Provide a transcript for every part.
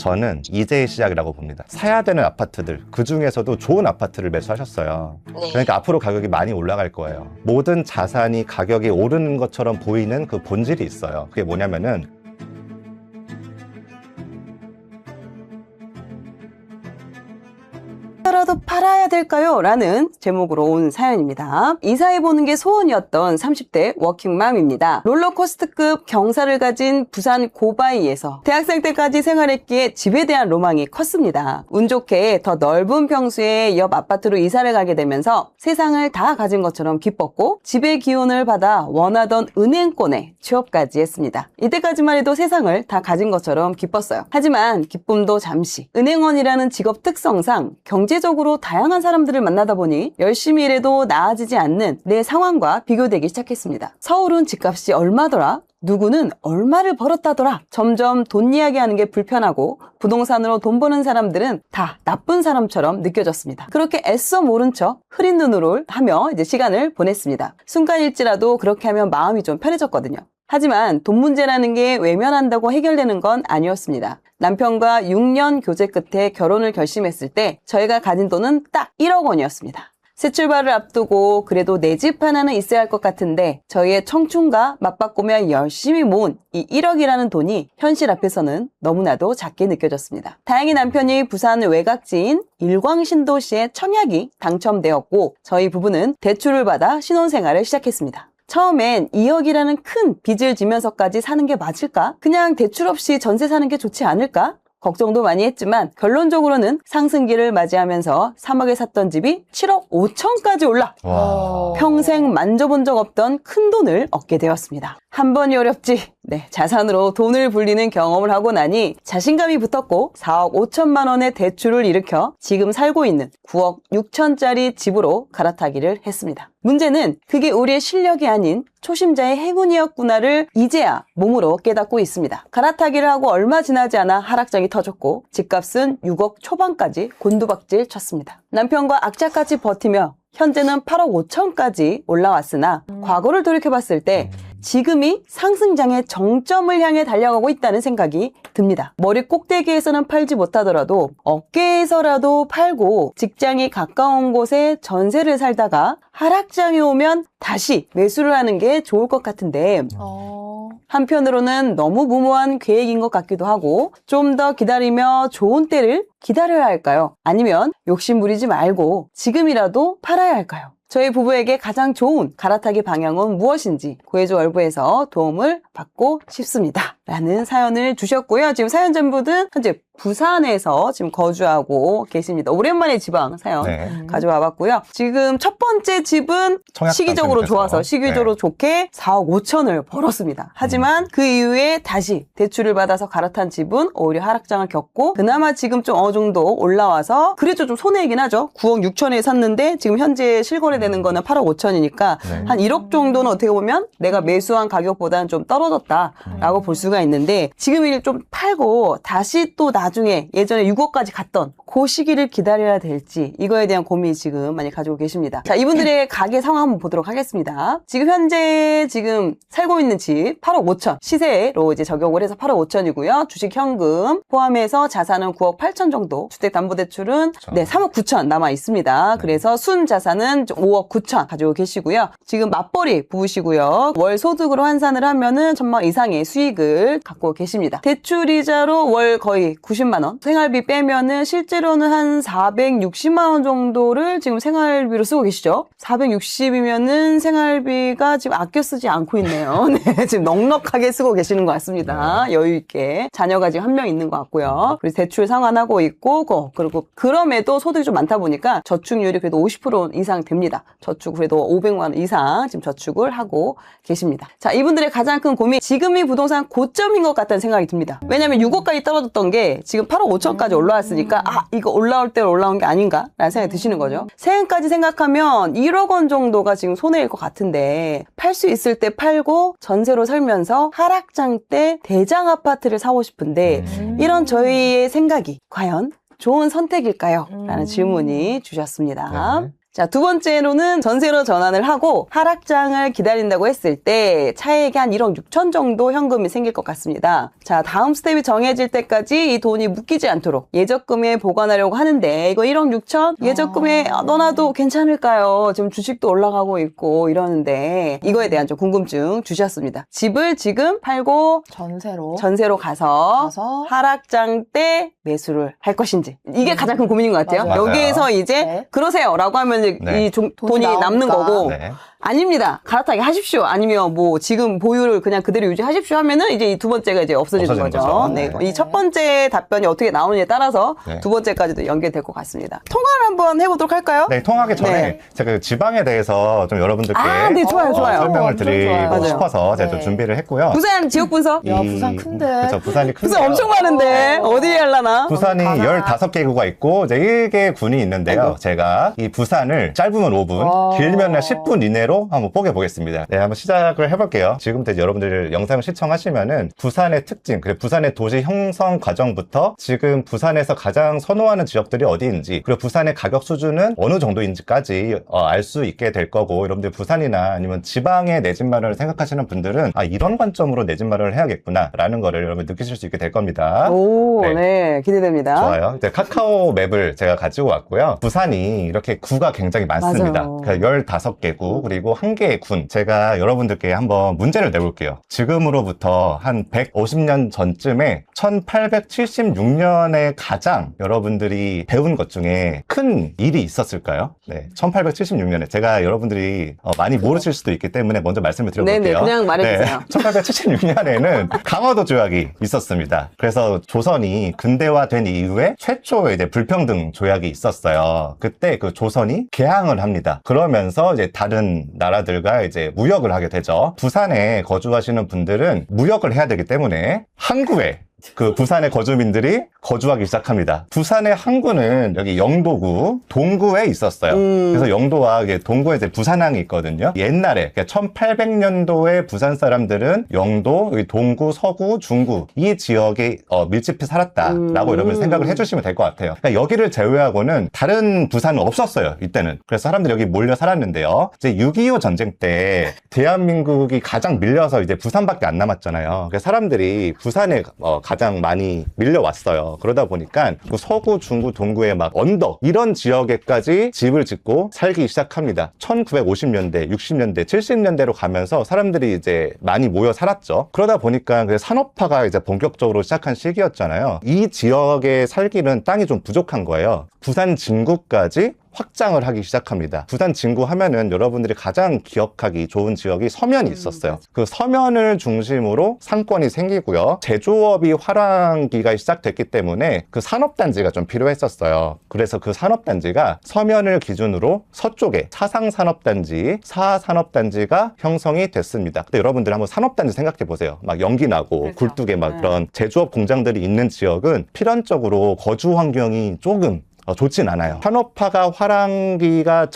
저는 이제의 시작이라고 봅니다. 사야 되는 아파트들, 그 중에서도 좋은 아파트를 매수하셨어요. 그러니까 앞으로 가격이 많이 올라갈 거예요. 모든 자산이 가격이 오르는 것처럼 보이는 그 본질이 있어요. 그게 뭐냐면은 라도 팔아야 될까요? 라는 제목으로 온 사연입니다. 이사해보는 게 소원이었던 30대 워킹맘입니다. 롤러코스터급 경사를 가진 부산 고바이에서 대학생 때까지 생활했기에 집에 대한 로망이 컸습니다. 운 좋게 더 넓은 평수의 옆 아파트로 이사를 가게 되면서 세상을 다 가진 것처럼 기뻤고 집의 기운을 받아 원하던 은행권에 취업까지 했습니다. 이때까지만 해도 세상을 다 가진 것처럼 기뻤어요. 하지만 기쁨도 잠시. 은행원이라는 직업 특성상 경제적으로 다양한 사람들을 만나다 보니 열심히 일해도 나아지지 않는 내 상황과 비교되기 시작했습니다. 서울은 집값이 얼마더라? 누구는 얼마를 벌었다더라? 점점 돈 이야기하는 게 불편하고 부동산으로 돈 버는 사람들은 다 나쁜 사람처럼 느껴졌습니다. 그렇게 애써 모른 척 흐린 눈으로 하며 이제 시간을 보냈습니다. 순간일지라도 그렇게 하면 마음이 좀 편해졌거든요. 하지만 돈 문제라는 게 외면한다고 해결되는 건 아니었습니다. 남편과 6년 교제 끝에 결혼을 결심했을 때 저희가 가진 돈은 딱 1억 원이었습니다. 새 출발을 앞두고 그래도 내 집 하나는 있어야 할 것 같은데 저희의 청춘과 맞바꾸며 열심히 모은 이 1억이라는 돈이 현실 앞에서는 너무나도 작게 느껴졌습니다. 다행히 남편이 부산 외곽지인 일광신도시의 청약이 당첨되었고 저희 부부는 대출을 받아 신혼생활을 시작했습니다. 처음엔 2억이라는 큰 빚을 지면서까지 사는 게 맞을까? 그냥 대출 없이 전세 사는 게 좋지 않을까? 걱정도 많이 했지만 결론적으로는 상승기를 맞이하면서 3억에 샀던 집이 7억 5천까지 올라 평생 만져본 적 없던 큰 돈을 얻게 되었습니다. 한 번이 어렵지 자산으로 돈을 불리는 경험을 하고 나니 자신감이 붙었고 4억 5천만 원의 대출을 일으켜 지금 살고 있는 9억 6천짜리 집으로 갈아타기를 했습니다. 문제는 그게 우리의 실력이 아닌 초심자의 행운이었구나를 이제야 몸으로 깨닫고 있습니다. 갈아타기를 하고 얼마 지나지 않아 하락장이 터졌고 집값은 6억 초반까지 곤두박질 쳤습니다. 남편과 악착같이 버티며 현재는 8억 5천까지 올라왔으나 과거를 돌이켜봤을 때 지금이 상승장의 정점을 향해 달려가고 있다는 생각이 듭니다. 머리 꼭대기에서는 팔지 못하더라도 어깨에서라도 팔고 직장이 가까운 곳에 전세를 살다가 하락장이 오면 다시 매수를 하는 게 좋을 것 같은데 한편으로는 너무 무모한 계획인 것 같기도 하고 좀 더 기다리며 좋은 때를 기다려야 할까요? 아니면 욕심 부리지 말고 지금이라도 팔아야 할까요? 저희 부부에게 가장 좋은 갈아타기 방향은 무엇인지 고해조 월부에서 도움을 받고 싶습니다. 라는 사연을 주셨고요. 지금 사연 전부는 현재 부산에서 지금 거주하고 계십니다. 오랜만에 지방 사연 가져와 봤고요. 지금 첫 번째 집은 시기적으로 좋아서 시기적으로 좋게 4억 5천을 벌었습니다. 하지만 그 이후에 다시 대출을 받아서 갈아탄 집은 오히려 하락장을 겪고 그나마 지금 좀 어느 정도 올라와서 그래도 좀 손해이긴 하죠. 9억 6천에 샀는데 지금 현재 실거래되는 거는 8억 5천이니까 한 1억 정도는 어떻게 보면 내가 매수한 가격보다는 좀 떨어졌다라고 볼 수가 있는데 지금 일 좀 팔고 다시 또 나중에 예전에 6억까지 갔던 그 시기를 기다려야 될지 이거에 대한 고민이 지금 많이 가지고 계십니다. 자, 이분들의 가계 상황 한번 보도록 하겠습니다. 지금 현재 지금 살고 있는 집 8억 5천 시세로 이제 적용을 해서 8억 5천이고요. 주식 현금 포함해서 자산은 9억 8천 정도, 주택담보대출은 3억 9천 남아 있습니다. 그래서 순 자산은 5억 9천 가지고 계시고요. 지금 맞벌이 부부시고요. 월 소득으로 환산을 하면은 1,000만 원 이상의 수익을 갖고 계십니다. 대출이자로 월 거의 90만 원, 생활비 빼면은 실제로는 한 460만 원 정도를 지금 생활비로 쓰고 계시죠. 460이면은 생활비가 지금 아껴 쓰지 않고 있네요. 네, 지금 넉넉하게 쓰고 계시는 것 같습니다. 여유 있게. 자녀가 지금 한 명 있는 것 같고요. 그리고 대출 상환하고 있고, 그리고 그럼에도 소득이 좀 많다 보니까 저축률이 그래도 50% 이상 됩니다. 저축 그래도 500만 원 이상 지금 저축을 하고 계십니다. 자, 이분들의 가장 큰 고민, 지금이 부동산 고점인 것 같다는 생각이 듭니다. 왜냐면 6억까지 떨어졌던 게 지금 8억 5천까지 올라왔으니까 이거 올라올 때 올라온 게 아닌가? 라는 생각이 드시는 거죠. 세금까지 생각하면 1억 원 정도가 지금 손해일 것 같은데 팔 수 있을 때 팔고 전세로 살면서 하락장 때 대장 아파트를 사고 싶은데 이런 저희의 생각이 과연 좋은 선택일까요? 라는 질문이 주셨습니다. 자, 두 번째로는 전세로 전환을 하고 하락장을 기다린다고 했을 때 차액이 한 1억 6천 정도 현금이 생길 것 같습니다. 자, 다음 스텝이 정해질 때까지 이 돈이 묶이지 않도록 예적금에 보관하려고 하는데 이거 1억 6천? 예적금에 넣어놔도 괜찮을까요? 지금 주식도 올라가고 있고 이러는데 이거에 대한 좀 궁금증 주셨습니다. 집을 지금 팔고 전세로 가서 하락장 때 매수를 할 것인지 이게 가장 큰 고민인 것 같아요. 맞아요. 여기에서 이제 그러세요 라고 하면 네. 이 돈이 남는 거고 네. 아닙니다. 갈아타기 하십시오. 아니면 뭐 지금 보유를 그냥 그대로 유지하십시오 하면은 이제 이 두 번째가 이제 없어지는 거죠. 네. 이 첫 번째 답변이 어떻게 나오느냐에 따라서 두 번째까지도 연결될 것 같습니다. 통화를 한번 해보도록 할까요? 네, 통화하기 전에 제가 그 지방에 대해서 좀 여러분들께 네, 좋아요. 설명을 드리고 좋아요. 싶어서 제가 좀 준비를 했고요. 부산 지역 분석. 부산 큰데. 그렇죠, 부산이 큰데요. 부산 엄청 많은데 어디에 하려나? 부산이 15개 구가 있고 이제 1개 군이 있는데요. 제가 이 부산을 짧으면 5분, 길면 10분 이내로 한번 뽀개보겠습니다. 네, 한번 시작을 해볼게요. 지금부터 이제 여러분들 영상을 시청하시면은 부산의 특징, 그리고 부산의 도시 형성 과정부터 지금 부산에서 가장 선호하는 지역들이 어디인지, 그리고 부산의 가격 수준은 어느 정도인지까지 알 수 있게 될 거고, 여러분들 부산이나 아니면 지방에 내 집 마련을 생각하시는 분들은 이런 관점으로 내 집 마련을 해야겠구나 라는 거를 여러분 느끼실 수 있게 될 겁니다. 네, 기대됩니다. 좋아요. 이제 카카오 맵을 제가 가지고 왔고요. 부산이 이렇게 구가 굉장히 많습니다. 그러니까 15개 구, 그리고 1개의 군. 제가 여러분들께 한번 문제를 내볼게요. 지금으로부터 한 150년 전쯤에 1876년에 가장 여러분들이 배운 것 중에 큰 일이 있었을까요? 네, 1876년에. 제가 여러분들이 많이 모르실 수도 있기 때문에 먼저 말씀을 드려볼게요. 네네, 그냥 말해주세요. 1876년에는 강화도 조약이 있었습니다. 그래서 조선이 근대화된 이후에 최초의 이제 불평등 조약이 있었어요. 그때 그 조선이 개항을 합니다. 그러면서 이제 다른 나라들과 이제 무역을 하게 되죠. 부산에 거주하시는 분들은 무역을 해야 되기 때문에 항구에 그 부산의 거주민들이 거주하기 시작합니다. 부산의 항구는 여기 영도구, 동구에 있었어요. 그래서 영도와 동구에 이제 부산항이 있거든요. 옛날에 1800년도에 부산 사람들은 영도, 여기 동구, 서구, 중구 이 지역에 밀집해 살았다라고 여러분 생각을 해주시면 될 것 같아요. 그러니까 여기를 제외하고는 다른 부산은 없었어요. 이때는. 그래서 사람들이 여기 몰려 살았는데요. 이제 6.25 전쟁 때 대한민국이 가장 밀려서 이제 부산밖에 안 남았잖아요. 그래서 사람들이 부산에 가장 많이 밀려왔어요. 그러다 보니까 서구, 중구, 동구의 막 언덕 이런 지역에까지 집을 짓고 살기 시작합니다. 1950년대, 60년대, 70년대로 가면서 사람들이 이제 많이 모여 살았죠. 그러다 보니까 산업화가 이제 본격적으로 시작한 시기였잖아요. 이 지역에 살기는 땅이 좀 부족한 거예요. 부산 진구까지 확장을 하기 시작합니다. 부산 진구 하면은 여러분들이 가장 기억하기 좋은 지역이 서면이 있었어요. 그 서면을 중심으로 상권이 생기고요. 제조업이 활황기가 시작됐기 때문에 그 산업단지가 좀 필요했었어요. 그래서 그 산업단지가 서면을 기준으로 서쪽에 사상산업단지, 사산업단지가 형성이 됐습니다. 근데 여러분들 한번 산업단지 생각해 보세요. 막 연기 나고 굴뚝에 막 그런 제조업 공장들이 있는 지역은 필연적으로 거주 환경이 조금 좋진 않아요. 산업화가 활황기가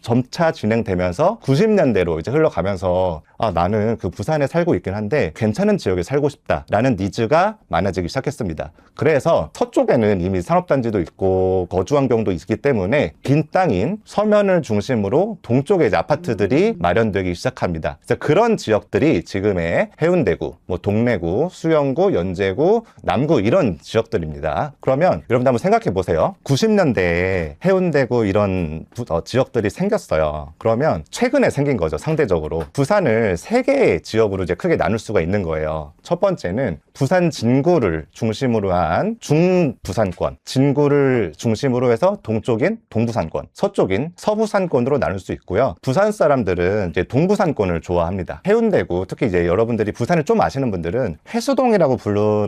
점차 진행되면서 90년대로 이제 흘러가면서 나는 그 부산에 살고 있긴 한데 괜찮은 지역에 살고 싶다라는 니즈가 많아지기 시작했습니다. 그래서 서쪽에는 이미 산업단지도 있고 거주 환경도 있기 때문에 빈 땅인 서면을 중심으로 동쪽에 이제 아파트들이 마련되기 시작합니다. 그래서 그런 지역들이 지금의 해운대구, 뭐 동래구, 수영구, 연제구, 남구 이런 지역들입니다. 그러면 여러분들 한번 생각해 보세요. 90년대에 해운대구 이런 지역들이 생겼어요. 그러면 최근에 생긴 거죠. 상대적으로 부산을 3개의 지역으로 이제 크게 나눌 수가 있는 거예요. 첫 번째는 부산 진구를 중심으로 한 중부산권, 진구를 중심으로 해서 동쪽인 동부산권, 서쪽인 서부산권으로 나눌 수 있고요. 부산 사람들은 이제 동부산권을 좋아합니다. 해운대구, 특히 이제 여러분들이 부산을 좀 아시는 분들은 해수동이라고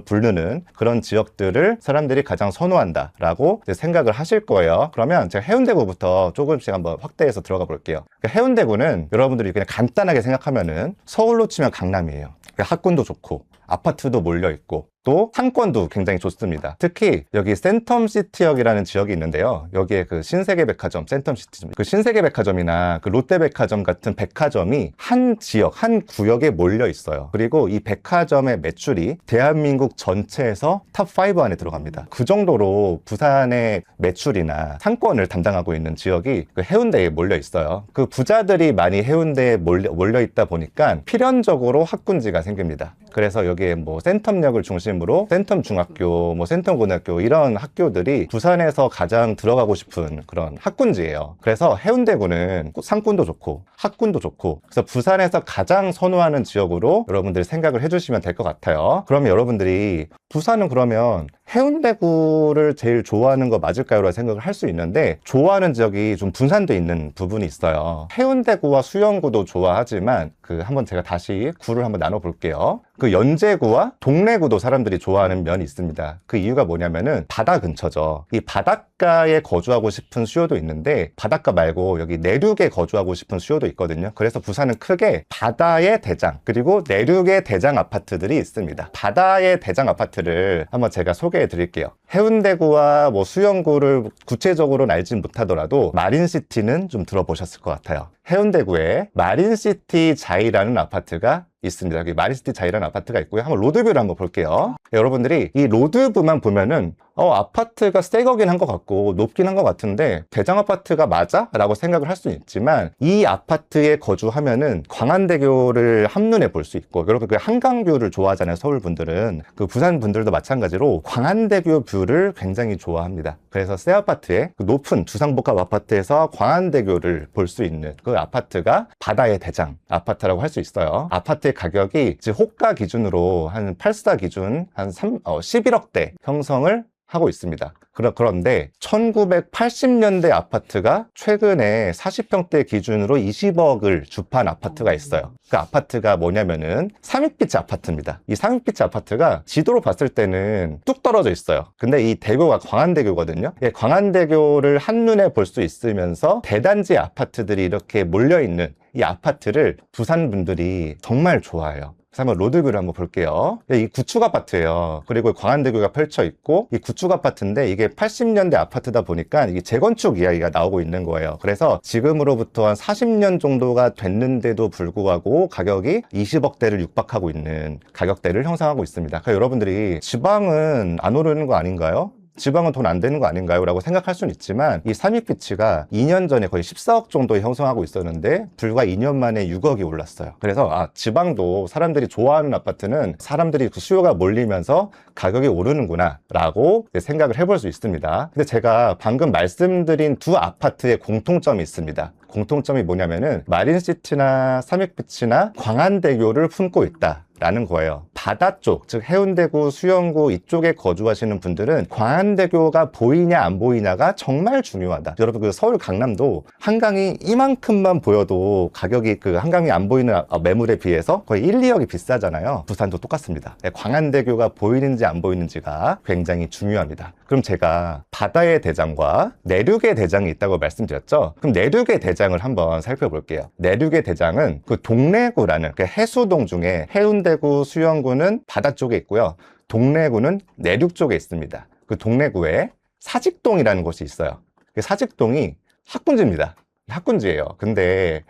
부르는 그런 지역들을 사람들이 가장 선호한다라고 이제 생각을 하실 거예요. 그러면 제가 해운대구부터 조금씩 한번 확대해서 들어가 볼게요. 그러니까 해운대구는 여러분들이 그냥 간단하게 생각하면은 서울로 치면 강남이에요. 학군도 좋고 아파트도 몰려 있고 또 상권도 굉장히 좋습니다. 특히 여기 센텀시티역이라는 지역이 있는데요. 여기에 그 신세계백화점, 센텀시티, 그 신세계백화점이나 그 롯데백화점 같은 백화점이 한 지역, 한 구역에 몰려 있어요. 그리고 이 백화점의 매출이 대한민국 전체에서 탑5 안에 들어갑니다. 그 정도로 부산의 매출이나 상권을 담당하고 있는 지역이 그 해운대에 몰려 있어요. 그 부자들이 많이 해운대에 몰려 있다 보니까 필연적으로 학군지가 생깁니다. 그래서 여기에 뭐 센텀역을 중심으로 센텀중학교, 뭐 센텀고등학교 이런 학교들이 부산에서 가장 들어가고 싶은 그런 학군지예요. 그래서 해운대구는 상권도 좋고 학군도 좋고, 그래서 부산에서 가장 선호하는 지역으로 여러분들이 생각을 해주시면 될 것 같아요. 그러면 여러분들이 부산은 그러면 해운대구를 제일 좋아하는 거 맞을까요? 라고 생각을 할 수 있는데, 좋아하는 지역이 좀 분산되어 있는 부분이 있어요. 해운대구와 수영구도 좋아하지만 한번 제가 다시 구를 한번 나눠 볼게요. 그 연제구와 동래구도 사람들이 좋아하는 면이 있습니다. 그 이유가 뭐냐면은 바다 근처죠. 이 바닷가에 거주하고 싶은 수요도 있는데 바닷가 말고 여기 내륙에 거주하고 싶은 수요도 있거든요. 그래서 부산은 크게 바다의 대장 그리고 내륙의 대장 아파트들이 있습니다. 바다의 대장 아파트를 한번 제가 소개해 드릴게요. 해운대구와 뭐 수영구를 구체적으로는 알진 못하더라도 마린시티는 좀 들어보셨을 것 같아요. 해운대구에 마린시티 자이라는 아파트가 있습니다. 여기 마린시티 자이라는 아파트가 있고요. 한번 로드뷰를 한번 볼게요. 여러분들이 이 로드뷰만 보면은 아파트가 새 거긴 한 것 같고 높긴 한 것 같은데 대장 아파트가 맞아? 라고 생각을 할 수는 있지만, 이 아파트에 거주하면은 광안대교를 한눈에 볼 수 있고, 여러분 그 한강뷰를 좋아하잖아요. 서울 분들은. 그 부산 분들도 마찬가지로 광안대교 뷰를 굉장히 좋아합니다. 그래서 새 아파트에 그 높은 주상복합 아파트에서 광안대교를 볼 수 있는 그 아파트가 바다의 대장 아파트라고 할 수 있어요. 아파트의 가격이 호가 기준으로 한 8사 기준 한 11억대 형성을 하고 있습니다. 그런데 1980년대 아파트가 최근에 40평대 기준으로 20억을 주판 아파트가 있어요. 그 아파트가 뭐냐면은 삼익비치 아파트입니다. 이 삼익비치 아파트가 지도로 봤을 때는 뚝 떨어져 있어요. 근데 이 대교가 광안대교거든요. 광안대교를 한눈에 볼 수 있으면서 대단지 아파트들이 이렇게 몰려있는 이 아파트를 부산 분들이 정말 좋아해요. 그래서 한번 로드뷰를 한번 볼게요. 이 구축 아파트예요. 그리고 광안대교가 펼쳐 있고, 이 구축 아파트인데 이게 80년대 아파트다 보니까 이게 재건축 이야기가 나오고 있는 거예요. 그래서 지금으로부터 한 40년 정도가 됐는데도 불구하고 가격이 20억대를 육박하고 있는 가격대를 형성하고 있습니다. 그러니까 여러분들이 지방은 안 오르는 거 아닌가요? 지방은 돈 안 되는 거 아닌가요? 라고 생각할 수는 있지만, 이 삼익비치가 2년 전에 거의 14억 정도 형성하고 있었는데 불과 2년 만에 6억이 올랐어요. 그래서 지방도 사람들이 좋아하는 아파트는 사람들이 그 수요가 몰리면서 가격이 오르는구나 라고 생각을 해볼 수 있습니다. 근데 제가 방금 말씀드린 두 아파트의 공통점이 있습니다. 공통점이 뭐냐면은 마린시티나 삼익비치나 광안대교를 품고 있다 라는 거예요. 바다 쪽, 즉 해운대구, 수영구 이쪽에 거주하시는 분들은 광안대교가 보이냐 안 보이냐가 정말 중요하다. 여러분 그 서울 강남도 한강이 이만큼만 보여도 가격이 그 한강이 안 보이는 매물에 비해서 거의 1, 2억이 비싸잖아요. 부산도 똑같습니다. 광안대교가 보이는지 안 보이는지가 굉장히 중요합니다. 그럼 제가 바다의 대장과 내륙의 대장이 있다고 말씀드렸죠. 그럼 내륙의 대장을 한번 살펴볼게요. 내륙의 대장은 그 동래구라는 그 해수동 중에 해운대구, 수영구는 바다 쪽에 있고요. 동래구는 내륙 쪽에 있습니다. 그 동래구에 사직동이라는 곳이 있어요. 그 사직동이 학군지입니다. 학군지예요. 근데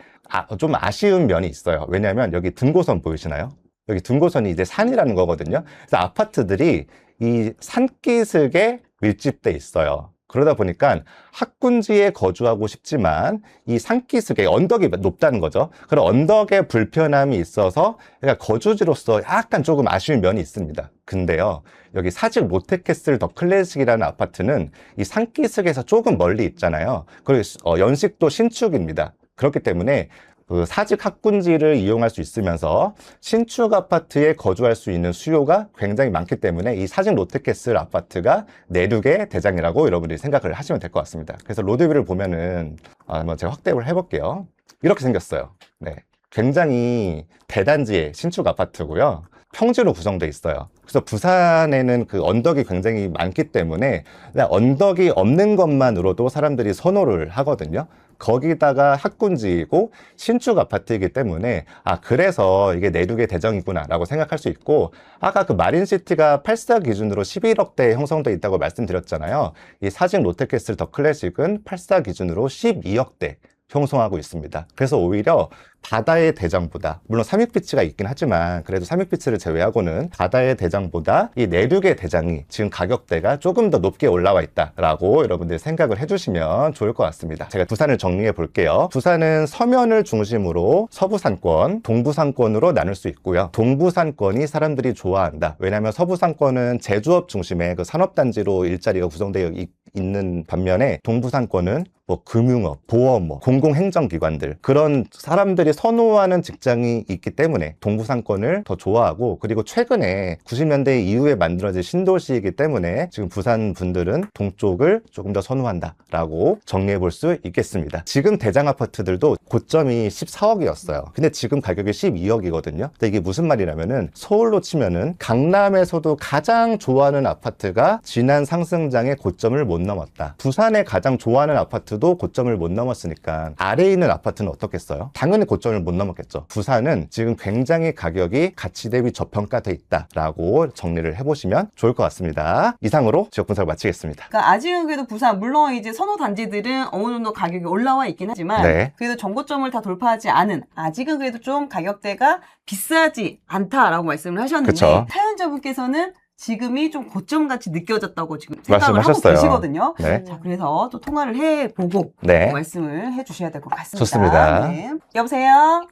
좀 아쉬운 면이 있어요. 왜냐하면 여기 등고선 보이시나요? 여기 등고선이 이제 산이라는 거거든요. 그래서 아파트들이 이 산기슭에 밀집돼 있어요. 그러다 보니까 학군지에 거주하고 싶지만 이 산기슭에 언덕이 높다는 거죠. 그런 언덕에 불편함이 있어서 그러니까 거주지로서 약간 조금 아쉬운 면이 있습니다. 근데요, 여기 사직 롯데캐슬 더 클래식이라는 아파트는 이 산기슭에서 조금 멀리 있잖아요. 그리고 연식도 신축입니다. 그렇기 때문에 그 사직 학군지를 이용할 수 있으면서 신축 아파트에 거주할 수 있는 수요가 굉장히 많기 때문에 이 사직 롯데캐슬 아파트가 내륙의 대장이라고 여러분들이 생각을 하시면 될 것 같습니다. 그래서 로드뷰를 보면은 한번 제가 확대를 해볼게요. 이렇게 생겼어요. 네, 굉장히 대단지의 신축 아파트고요. 평지로 구성되어 있어요. 그래서 부산에는 그 언덕이 굉장히 많기 때문에 언덕이 없는 것만으로도 사람들이 선호를 하거든요. 거기다가 학군지이고 신축 아파트이기 때문에 그래서 이게 내륙의 대정이구나 라고 생각할 수 있고, 아까 그 마린시티가 8사 기준으로 11억대 형성돼 있다고 말씀드렸잖아요. 이 사직 롯데캐슬 더 클래식은 8사 기준으로 12억대 형성하고 있습니다. 그래서 오히려 바다의 대장보다, 물론 삼육비치가 있긴 하지만 그래도 삼육비치를 제외하고는 바다의 대장보다 이 내륙의 대장이 지금 가격대가 조금 더 높게 올라와 있다라고 여러분들 생각을 해주시면 좋을 것 같습니다. 제가 부산을 정리해 볼게요. 부산은 서면을 중심으로 서부산권, 동부산권으로 나눌 수 있고요. 동부산권이 사람들이 좋아한다. 왜냐하면 서부산권은 제조업 중심의 그 산업단지로 일자리가 구성되어 있는 반면에 동부산권은 뭐 금융업, 보험업, 공공행정기관들, 그런 사람들이 선호하는 직장이 있기 때문에 동부산권을 더 좋아하고, 그리고 최근에 90년대 이후에 만들어진 신도시이기 때문에 지금 부산 분들은 동쪽을 조금 더 선호한다 라고 정리해 볼 수 있겠습니다. 지금 대장 아파트들도 고점이 14억이었어요. 근데 지금 가격이 12억이거든요. 근데 이게 무슨 말이냐면은, 서울로 치면은 강남에서도 가장 좋아하는 아파트가 지난 상승장의 고점을 못 넘었다. 부산에 가장 좋아하는 아파트도 고점을 못 넘었으니까 아래에 있는 아파트는 어떻겠어요? 당연히 고점을 못 넘었겠죠. 부산은 지금 굉장히 가격이 가치 대비 저평가돼 있다라고 정리를 해보시면 좋을 것 같습니다. 이상으로 지역 분석을 마치겠습니다. 그러니까 아직은 그래도 부산, 물론 이제 선호 단지들은 어느 정도 가격이 올라와 있긴 하지만 네. 그래도 정고점을 다 돌파하지 않은, 아직은 그래도 좀 가격대가 비싸지 않다라고 말씀을 하셨는데, 그쵸. 사연자분께서는 지금이 좀 고점같이 느껴졌다고 지금 생각을 말씀하셨어요. 하고 계시거든요. 네. 자, 그래서 또 통화를 해보고 네. 말씀을 해주셔야 될 것 같습니다. 좋습니다. 네. 여보세요?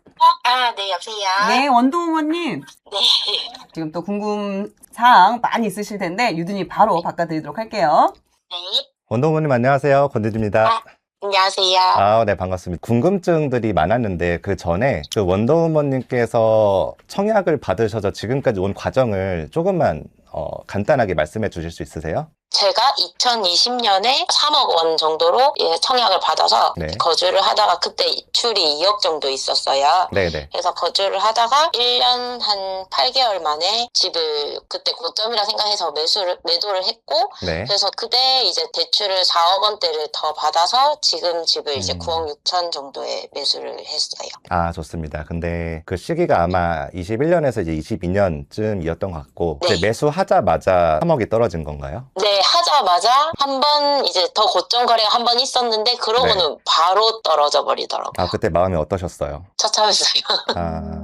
네, 여보세요? 네, 원동어머님. 네. 지금 또 궁금 사항 많이 있으실 텐데 유든이 바로 바꿔드리도록 할게요. 네. 원동우님 안녕하세요. 권대주입니다. 안녕하세요. 네, 반갑습니다. 궁금증들이 많았는데 그 전에 그 원더우먼님께서 청약을 받으셔서 지금까지 온 과정을 조금만 간단하게 말씀해 주실 수 있으세요? 제가 2020년에 3억 원 정도로 청약을 받아서 네. 거주를 하다가 그때 입출이 2억 정도 있었어요. 네네. 그래서 거주를 하다가 1년 한 8개월 만에 집을 그때 고점이라 생각해서 매도를 했고, 네. 그래서 그때 이제 대출을 4억 원대를 더 받아서 지금 집을 이제 9억 6천 정도에 매수를 했어요. 좋습니다. 근데 그 시기가 아마 21년에서 이제 22년쯤이었던 것 같고, 네. 이제 매수하자마자 3억이 떨어진 건가요? 네, 하자마자 한 번 이제 더 고점 거래가 한 번 있었는데 그러고는 바로 떨어져 버리더라고요. 그때 마음이 어떠셨어요? 처참했어요.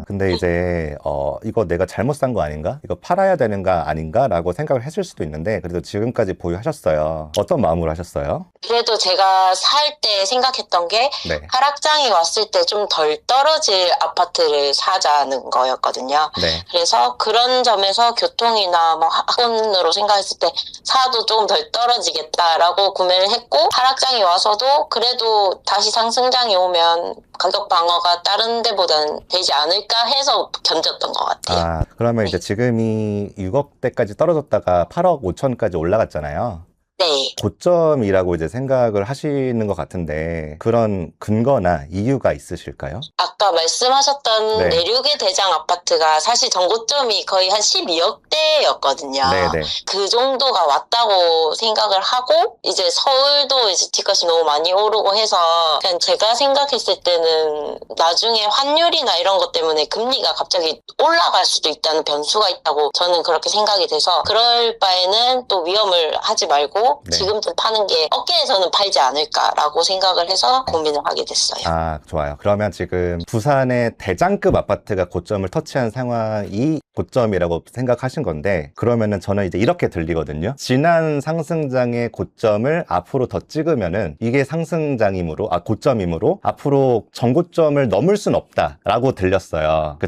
근데 이제 이거 내가 잘못 산 거 아닌가? 이거 팔아야 되는가 아닌가? 라고 생각을 했을 수도 있는데, 그래도 지금까지 보유하셨어요. 어떤 마음으로 하셨어요? 그래도 제가 살 때 생각했던 게 네. 하락장이 왔을 때 좀 덜 떨어질 아파트를 사자는 거였거든요. 네. 그래서 그런 점에서 교통이나 뭐 학원으로 생각했을 때 사도 조금 덜 떨어지겠다라고 구매를 했고, 하락장이 와서도 그래도 다시 상승장이 오면 가격 방어가 다른 데보다는 되지 않을까 해서 견뎠던 것 같아요. 그러면 이제 지금이 6억대까지 떨어졌다가 8억 5천까지 올라갔잖아요. 네. 고점이라고 이제 생각을 하시는 것 같은데, 그런 근거나 이유가 있으실까요? 아까 말씀하셨던 네. 내륙의 대장 아파트가 사실 전고점이 거의 한 12억대였거든요. 네네. 그 정도가 왔다고 생각을 하고, 이제 서울도 이제 집값이 너무 많이 오르고 해서 그냥 제가 생각했을 때는 나중에 환율이나 이런 것 때문에 금리가 갑자기 올라갈 수도 있다는 변수가 있다고 저는 그렇게 생각이 돼서, 그럴 바에는 또 위험을 하지 말고 네. 지금쯤 파는 게 업계에서는 팔지 않을까라고 생각을 해서 고민을 하게 됐어요. 좋아요. 그러면 지금 부산의 대장급 아파트가 고점을 터치한 상황이 고점이라고 생각하신 건데, 그러면은 저는 이제 이렇게 들리거든요. 지난 상승장의 고점을 앞으로 더 찍으면은 이게 상승장이므로, 고점이므로 앞으로 전고점을 넘을 순 없다라고 들렸어요.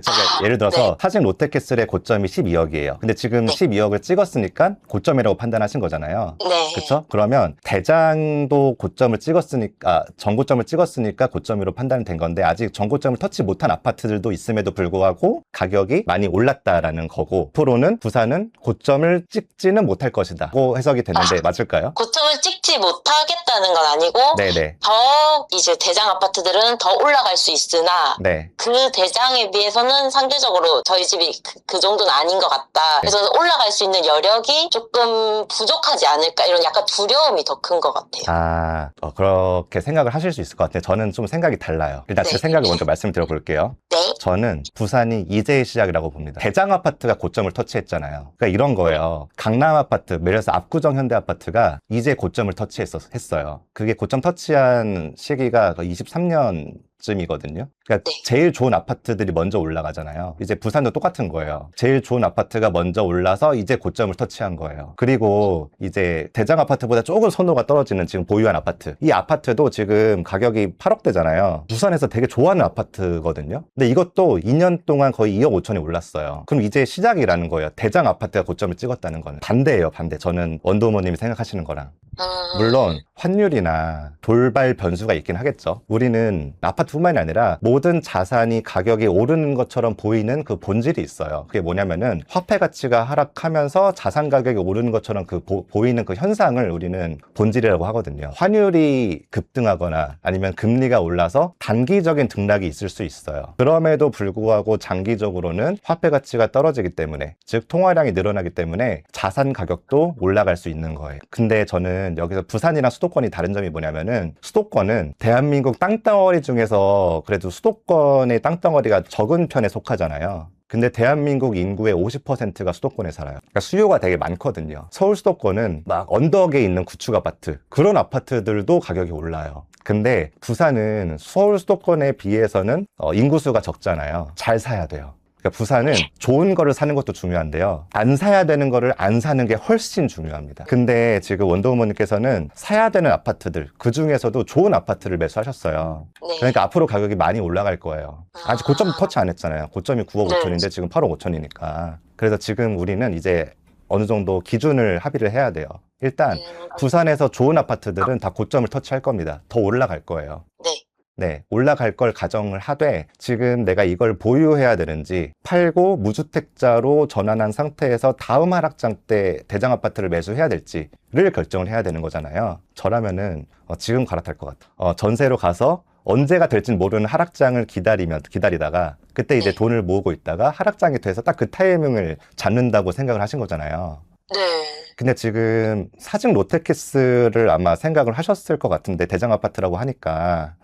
예를 들어서 네. 사진 롯데캐슬의 고점이 12억이에요. 근데 지금 네. 12억을 찍었으니까 고점이라고 판단하신 거잖아요. 네. 그쵸? 그렇죠? 그러면 대장도 고점을 찍었으니까, 전고점을 찍었으니까 고점으로 판단이 된 건데, 아직 전고점을 터치 못한 아파트들도 있음에도 불구하고 가격이 많이 올랐다라는 거고, 앞으로는 부산은 고점을 찍지는 못할 것이다 고 해석이 되는데 맞을까요? 고점을 찍지 못하겠다는 건 아니고 네네. 더 이제 대장 아파트들은 더 올라갈 수 있으나 네. 그 대장에 비해서는 상대적으로 저희 집이 그 정도는 아닌 것 같다. 그래서 올라갈 수 있는 여력이 조금 부족하지 않을까 이런 약간 두려움이 더 큰 것 같아요. 그렇게 생각을 하실 수 있을 것 같아요. 저는 좀 생각이 달라요. 일단 제 네. 생각을 먼저 말씀드려 볼게요. 네. 저는 부산이 이제의 시작이라고 봅니다. 대장 아파트가 고점을 터치했잖아요. 그러니까 이런 거예요. 강남 아파트, 예를 들어서 압구정 현대 아파트가 이제 고점을 터치했어요. 그게 고점 터치한 시기가 23년 쯤이거든요. 그러니까 네. 제일 좋은 아파트들이 먼저 올라가잖아요. 이제 부산도 똑같은 거예요. 제일 좋은 아파트가 먼저 올라서 이제 고점을 터치한 거예요. 그리고 이제 대장 아파트보다 조금 선호가 떨어지는 지금 보유한 아파트. 이 아파트도 지금 가격이 8억대잖아요. 부산에서 되게 좋아하는 아파트거든요. 근데 이것도 2년 동안 거의 2억 5천이 올랐어요. 그럼 이제 시작이라는 거예요. 대장 아파트가 고점을 찍었다는 거는. 반대예요, 반대. 저는 원더우머님이 생각하시는 거랑. 물론 환율이나 돌발 변수가 있긴 하겠죠. 우리는 아파트뿐만이 아니라 모든 자산이 가격이 오르는 것처럼 보이는 그 본질이 있어요. 그게 뭐냐면은 화폐 가치가 하락하면서 자산 가격이 오르는 것처럼 보이는 그 현상을 우리는 본질이라고 하거든요. 환율이 급등하거나 아니면 금리가 올라서 단기적인 등락이 있을 수 있어요. 그럼에도 불구하고 장기적으로는 화폐 가치가 떨어지기 때문에, 즉 통화량이 늘어나기 때문에 자산 가격도 올라갈 수 있는 거예요. 근데 저는 여기서 부산이랑 수도권이 다른 점이 뭐냐면은, 수도권은 대한민국 땅덩어리 중에서 그래도 수도권의 땅덩어리가 적은 편에 속하잖아요. 근데 대한민국 인구의 50%가 수도권에 살아요. 그러니까 수요가 되게 많거든요. 서울 수도권은 막 언덕에 있는 구축 아파트, 그런 아파트들도 가격이 올라요. 근데 부산은 서울 수도권에 비해서는 인구수가 적잖아요. 잘 사야 돼요. 그러니까 부산은 좋은 거를 사는 것도 중요한데요. 안 사야 되는 거를 안 사는 게 훨씬 중요합니다. 근데 지금 원더우먼님께서는 사야 되는 아파트들, 그 중에서도 좋은 아파트를 매수하셨어요. 네. 그러니까 앞으로 가격이 많이 올라갈 거예요. 아직 고점 터치 안 했잖아요. 고점이 9억 5천인데 지금 8억 5천이니까. 그래서 지금 우리는 이제 어느 정도 기준을 합의를 해야 돼요. 일단 부산에서 좋은 아파트들은 다 고점을 터치할 겁니다. 더 올라갈 거예요. 네, 올라갈 걸 가정을 하되 지금 내가 이걸 보유해야 되는지, 팔고 무주택자로 전환한 상태에서 다음 하락장 때 대장 아파트를 매수해야 될지를 결정을 해야 되는 거잖아요. 저라면은 지금 갈아탈 것 같아. 전세로 가서 언제가 될진 모르는 하락장을 기다리다가 그때 이제 돈을 모으고 있다가 하락장이 돼서 딱 그 타이밍을 잡는다고 생각을 하신 거잖아요. 네. 근데 지금 사직 롯데캐슬을 아마 생각을 하셨을 것 같은데, 대장 아파트라고 하니까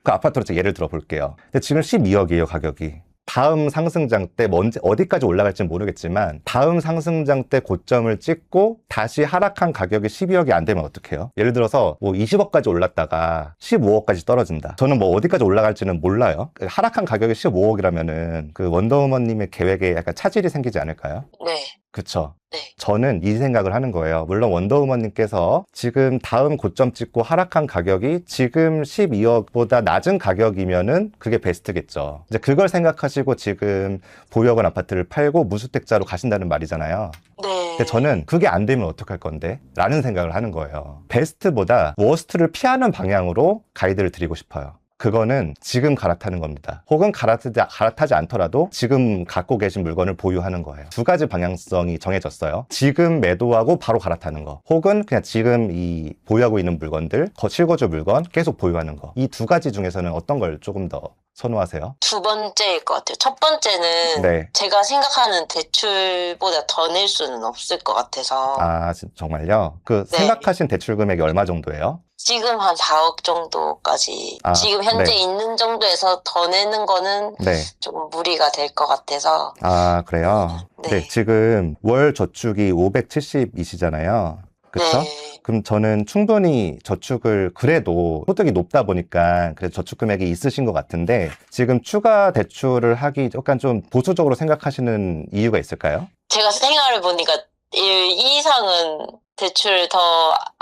그 아파트로 제가 예를 들어 볼게요. 근데 지금 12억이에요, 가격이. 다음 상승장 때 어디까지 올라갈지 모르겠지만 다음 상승장 때 고점을 찍고 다시 하락한 가격이 12억이 안 되면 어떡해요? 예를 들어서 뭐 20억까지 올랐다가 15억까지 떨어진다. 저는 뭐 어디까지 올라갈지는 몰라요. 하락한 가격이 15억이라면은 그 원더우먼님의 계획에 약간 차질이 생기지 않을까요? 네. 그쵸? 네. 저는 이 생각을 하는 거예요. 물론 원더우먼님께서 지금 다음 고점 찍고 하락한 가격이 지금 12억보다 낮은 가격이면은 그게 베스트겠죠. 이제 그걸 생각하시고 지금 보유하건 아파트를 팔고 무주택자로 가신다는 말이잖아요. 네. 근데 저는 그게 안 되면 어떡할 건데? 라는 생각을 하는 거예요. 베스트보다 워스트를 피하는 방향으로 가이드를 드리고 싶어요. 그거는 지금 갈아타는 겁니다. 혹은 갈아타지 않더라도 지금 갖고 계신 물건을 보유하는 거예요. 두 가지 방향성이 정해졌어요. 지금 매도하고 바로 갈아타는 거, 혹은 그냥 지금 이 보유하고 있는 물건들, 실거주 물건 계속 보유하는 거. 이 두 가지 중에서는 어떤 걸 조금 더 선호하세요? 두 번째일 것 같아요. 첫 번째는 네. 제가 생각하는 대출보다 더 낼 수는 없을 것 같아서. 아, 정말요? 그 네. 생각하신 대출 금액이 얼마 정도예요? 지금 한 4억 정도까지, 아, 지금 현재 네. 있는 정도에서 더 내는 거는 네. 조금 무리가 될 것 같아서. 아, 그래요? 네. 지금 월 저축이 570이시잖아요. 그쵸? 네. 그럼 저는 충분히 저축을, 그래도 소득이 높다 보니까 그래도 저축 금액이 있으신 것 같은데, 지금 추가 대출을 하기 약간 좀 보수적으로 생각하시는 이유가 있을까요? 제가 생활을 보니까 이 이상은 대출 더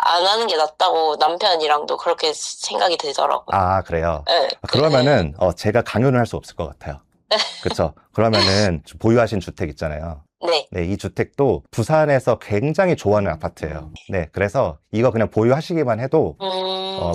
안 하는 게 낫다고 남편이랑도 그렇게 생각이 들더라고요. 아, 그래요? 네. 그러면은 제가 강요는 할 수 없을 것 같아요. 그쵸? 그러면은 보유하신 주택 있잖아요. 네. 네, 이 주택도 부산에서 굉장히 좋아하는 아파트예요. 네, 그래서 이거 그냥 보유하시기만 해도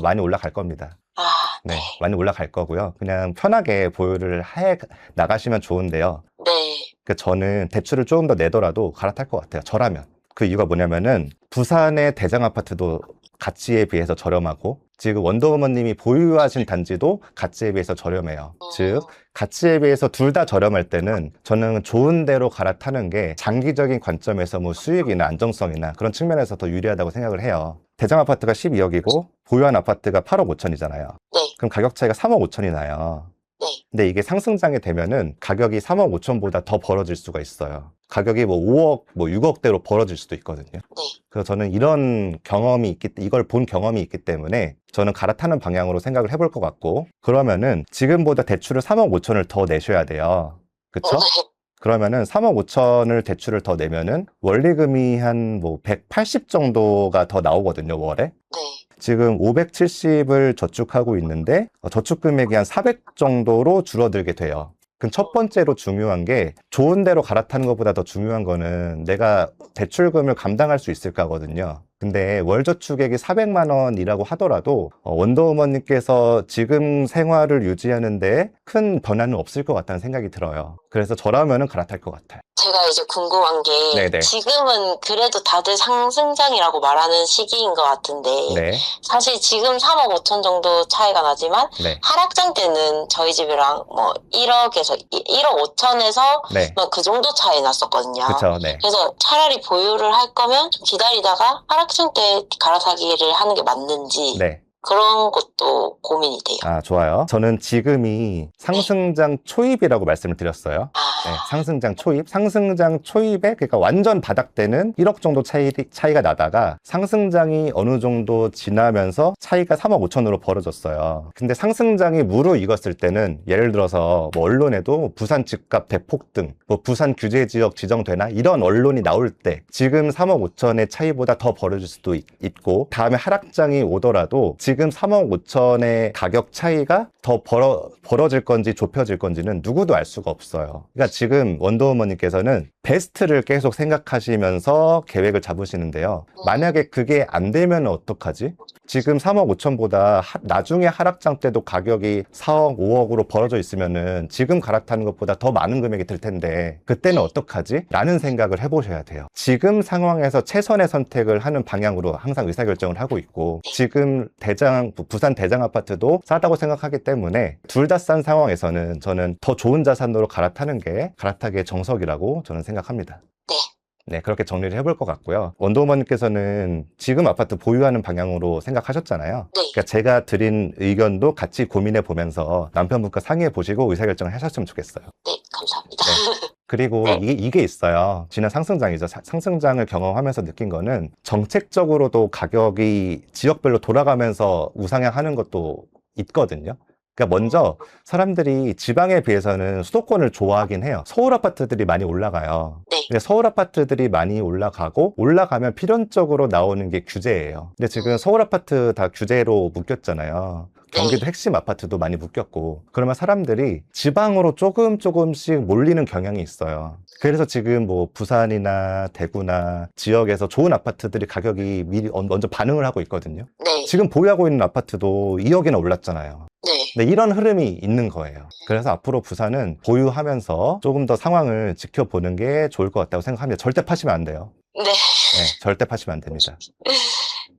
많이 올라갈 겁니다. 아, 네, 네. 많이 올라갈 거고요. 그냥 편하게 보유를 해 나가시면 좋은데요. 네. 저는 대출을 조금 더 내더라도 갈아탈 것 같아요. 저라면. 그 이유가 뭐냐면은 부산의 대장 아파트도 가치에 비해서 저렴하고 지금 원더우먼님이 보유하신 단지도 가치에 비해서 저렴해요. 즉 가치에 비해서 둘 다 저렴할 때는 저는 좋은 데로 갈아타는 게 장기적인 관점에서 뭐 수익이나 안정성이나 그런 측면에서 더 유리하다고 생각을 해요. 대장 아파트가 12억이고 보유한 아파트가 8억 5천이잖아요. 네. 그럼 가격 차이가 3억 5천이 나요. 네. 근데 이게 상승장이 되면은 가격이 3억 5천보다 더 벌어질 수가 있어요. 가격이 뭐 5억, 뭐 6억대로 벌어질 수도 있거든요. 네. 그래서 저는 이런 경험이 이걸 본 경험이 있기 때문에 저는 갈아타는 방향으로 생각을 해볼 것 같고, 그러면은 지금보다 대출을 3억 5천을 더 내셔야 돼요. 그쵸? 네. 그러면은 3억 5천을 대출을 더 내면은 원리금이 한 뭐 180 정도가 더 나오거든요, 월에. 네. 지금 570을 저축하고 있는데 저축 금액이 한 400 정도로 줄어들게 돼요. 그럼 첫 번째로 중요한 게 좋은 데로 갈아타는 것보다 더 중요한 거는 내가 대출금을 감당할 수 있을까거든요. 근데 월 저축액이 400만 원이라고 하더라도 원더우먼님께서 지금 생활을 유지하는데 큰 변화는 없을 것 같다는 생각이 들어요. 그래서 저라면은 갈아탈 것 같아요. 제가 이제 궁금한 게 네네. 지금은 그래도 다들 상승장이라고 말하는 시기인 것 같은데 네, 사실 지금 3억 5천 정도 차이가 나지만 네, 하락장 때는 저희 집이랑 뭐 1억에서 1억 5천에서 네. 그 정도 차이 났었거든요. 그쵸, 네. 그래서 차라리 보유를 할 거면 좀 기다리다가 하락장 때 갈아타기를 하는 게 맞는지 네. 그런 것도 고민이 돼요. 아, 좋아요. 저는 지금이 상승장 초입이라고 말씀을 드렸어요. 네, 아, 상승장 초입. 상승장 초입에, 그러니까 완전 바닥 때는 1억 정도 차이가 나다가 상승장이 어느 정도 지나면서 차이가 3억 5천으로 벌어졌어요. 근데 상승장이 무르익었을 때는 예를 들어서 뭐 언론에도 부산 집값 대폭등, 뭐 부산 규제 지역 지정되나 이런 언론이 나올 때 지금 3억 5천의 차이보다 더 벌어질 수도 있고, 다음에 하락장이 오더라도 지금 3억 5천의 가격 차이가 더 벌어질 건지 좁혀질 건지는 누구도 알 수가 없어요. 그러니까 지금 원더우먼님께서는 베스트를 계속 생각하시면서 계획을 잡으시는데요. 만약에 그게 안 되면 어떡하지? 지금 3억 5천보다 나중에 하락장 때도 가격이 4억, 5억으로 벌어져 있으면은 지금 갈아타는 것보다 더 많은 금액이 들 텐데 그때는 어떡하지? 라는 생각을 해보셔야 돼요. 지금 상황에서 최선의 선택을 하는 방향으로 항상 의사결정을 하고 있고, 지금 부산 대장 아파트도 싸다고 생각하기 때문에 둘 다 싼 상황에서는 저는 더 좋은 자산으로 갈아타는 게 갈아타기의 정석이라고 저는 생각합니다. 네. 네, 그렇게 정리를 해볼 것 같고요. 원더우먼님께서는 지금 아파트 보유하는 방향으로 생각하셨잖아요. 네. 그러니까 제가 드린 의견도 같이 고민해 보면서 남편분과 상의해 보시고 의사결정을 하셨으면 좋겠어요. 네, 감사합니다. 그리고 네. 이게 있어요. 지난 상승장이죠. 상승장을 경험하면서 느낀 거는 정책적으로도 가격이 지역별로 돌아가면서 우상향하는 것도 있거든요. 그러니까 먼저 사람들이 지방에 비해서는 수도권을 좋아하긴 해요. 서울 아파트들이 많이 올라가요. 네. 근데 서울 아파트들이 많이 올라가고 올라가면 필연적으로 나오는 게 규제예요. 근데 지금 서울 아파트 다 규제로 묶였잖아요. 경기도 핵심 아파트도 많이 묶였고, 그러면 사람들이 지방으로 조금씩 몰리는 경향이 있어요. 그래서 지금 뭐 부산이나 대구나 지역에서 좋은 아파트들이 가격이 미리 먼저 반응을 하고 있거든요. 네. 지금 보유하고 있는 아파트도 2억이나 올랐잖아요. 네. 네, 이런 흐름이 있는 거예요. 그래서 앞으로 부산은 보유하면서 조금 더 상황을 지켜보는 게 좋을 것 같다고 생각합니다. 절대 파시면 안 돼요. 네. 네, 절대 파시면 안 됩니다.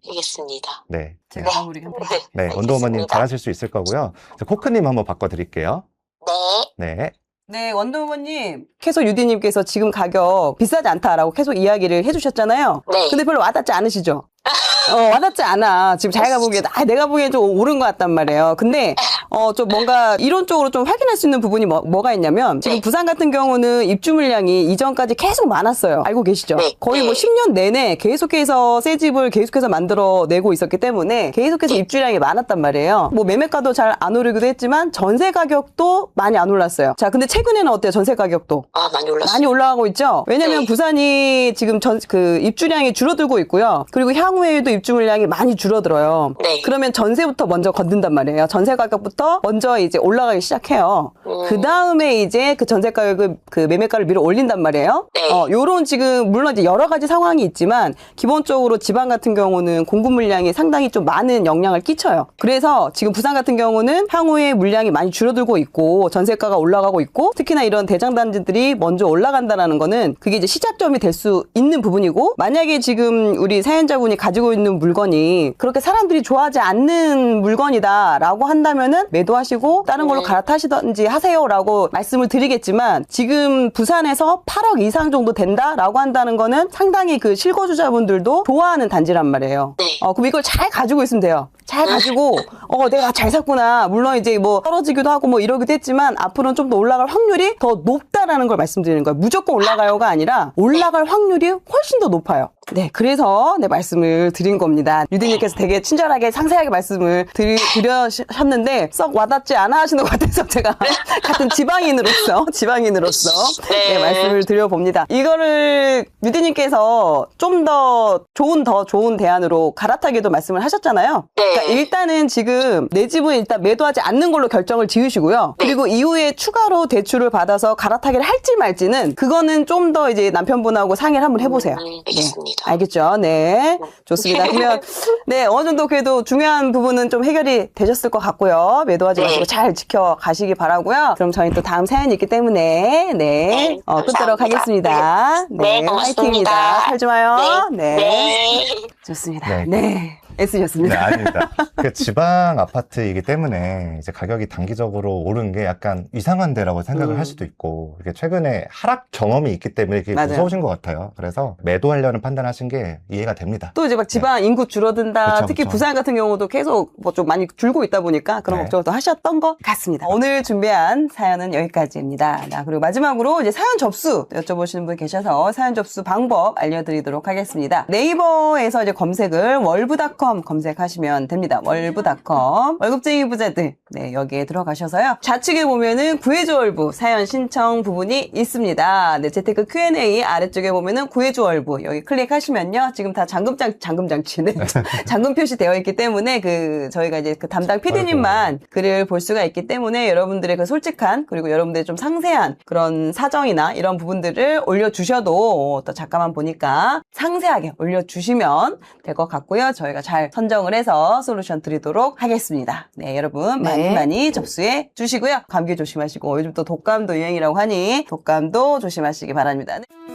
알겠습니다. 네. 제가 마무리합니다. 네, 원더우먼님 잘하실 수 있을 거고요. 코크님 한번 바꿔드릴게요. 네. 네. 네, 원더우먼님, 계속 유디님께서 지금 가격 비싸지 않다라고 계속 이야기를 해주셨잖아요. 네. 근데 별로 와닿지 않으시죠? 와닿지 않아. 지금 자기가 보기에, 내가 보기엔 좀 오른 것 같단 말이에요. 근데, 좀 뭔가 이론적으로 좀 확인할 수 있는 부분이 뭐가 있냐면, 지금 네. 부산 부산 같은 경우는 입주 물량이 이전까지 계속 많았어요. 알고 계시죠? 네. 거의 뭐 네. 10년 내내 계속해서 새 집을 계속해서 만들어내고 있었기 때문에 계속해서 입주량이 많았단 말이에요. 뭐 매매가도 잘 안 오르기도 했지만 전세 가격도 많이 안 올랐어요. 자, 근데 최근에는 어때요? 전세 가격도? 아, 많이 올랐어요. 많이 올라가고 있죠? 왜냐면 네. 부산이 지금 입주량이 줄어들고 있고요. 그리고 향후에도 입주 물량이 많이 줄어들어요. 네. 그러면 전세부터 먼저 건든단 말이에요. 전세 가격부터 먼저 이제 올라가기 시작해요. 그 다음에 이제 그 전세 가격을 그 매매가를 밀어 올린단 말이에요. 네. 요런 지금 물론 이제 여러 가지 상황이 있지만 기본적으로 지방 같은 경우는 공급 물량이 상당히 좀 많은 영향을 끼쳐요. 그래서 지금 부산 같은 경우는 향후에 물량이 많이 줄어들고 있고 전세가가 올라가고 있고 특히나 이런 대장단지들이 먼저 올라간다라는 거는 그게 이제 시작점이 될 수 있는 부분이고 만약에 지금 우리 사연자분이 가지고 있는 물건이 그렇게 사람들이 좋아하지 않는 물건이다라고 한다면은 매도하시고 다른 걸로 갈아타시든지 하세요라고 말씀을 드리겠지만 지금 부산에서 8억 이상 정도 된다라고 한다는 거는 상당히 그 실거주자분들도 좋아하는 단지란 말이에요. 네. 그럼 이걸 잘 가지고 있으면 돼요. 잘 가지고 내가 잘 샀구나. 물론 이제 뭐 떨어지기도 하고 뭐 이러기도 했지만 앞으로는 좀 더 올라갈 확률이 더 높다라는 걸 말씀드리는 거예요. 무조건 올라가요가 아니라 올라갈 확률이 훨씬 더 높아요. 네, 그래서 말씀을 드린 겁니다. 유디님께서 되게 친절하게 상세하게 말씀을 드려셨는데 썩 와닿지 않아 하시는 것 같아서 제가 같은 지방인으로서 네, 말씀을 드려봅니다. 이거를 유디님께서 좀 더 좋은 대안으로 갈아타기도 말씀을 하셨잖아요. 네. 그러니까 일단은 지금 내 집은 일단 매도하지 않는 걸로 결정을 지으시고요. 그리고 이후에 추가로 대출을 받아서 갈아타기를 할지 말지는 그거는 좀 더 이제 남편분하고 상의를 한번 해보세요. 알겠습니다. 네, 알겠죠? 네. 좋습니다. 그러면 네, 어느 정도 그래도 중요한 부분은 좀 해결이 되셨을 것 같고요. 매도하지 마시고 잘 지켜가시기 바라고요. 그럼 저희 또 다음 사연이 있기 때문에 끊도록 하겠습니다. 네, 고맙습니다. 화이팅입니다. 살 좋아요. 네. 네. 좋습니다. 네. 네. 애쓰셨습니다. 네, 아닙니다. 그 지방 아파트이기 때문에 이제 가격이 단기적으로 오른 게 약간 이상한 데라고 생각을 할 수도 있고, 이게 최근에 하락 경험이 있기 때문에 이게 맞아요. 무서우신 것 같아요. 그래서 매도하려는 판단하신 게 이해가 됩니다. 또 이제 막 지방 인구 줄어든다. 그쵸, 특히 그쵸. 부산 같은 경우도 계속 뭐 좀 많이 줄고 있다 보니까 그런 네. 걱정을 또 하셨던 것 같습니다. 오늘 준비한 사연은 여기까지입니다. 자, 그리고 마지막으로 이제 사연 접수 여쭤보시는 분 계셔서 사연 접수 방법 알려드리도록 하겠습니다. 네이버에서 이제 검색을 월부닷컴 검색하시면 됩니다. 월부닷컴 월급쟁이 부자들 여기에 들어가셔서요. 좌측에 보면은 구해줘 월부 사연 신청 부분이 있습니다. 네, 재테크 Q&A 아래쪽에 보면은 구해줘 월부 여기 클릭하시면요. 지금 다 잠금장치는 잠금 표시되어 있기 때문에 저희가 이제 그 담당 PD님만 글을 볼 수가 있기 때문에 여러분들의 그 솔직한 그리고 여러분들의 좀 상세한 그런 사정이나 이런 부분들을 올려주셔도 또 잠깐만 보니까 상세하게 올려주시면 될 것 같고요. 저희가 잘 선정을 해서 솔루션 드리도록 하겠습니다. 네, 여러분 많이 접수해 주시고요. 감기 조심하시고 요즘 또 독감도 유행이라고 하니 독감도 조심하시기 바랍니다. 네.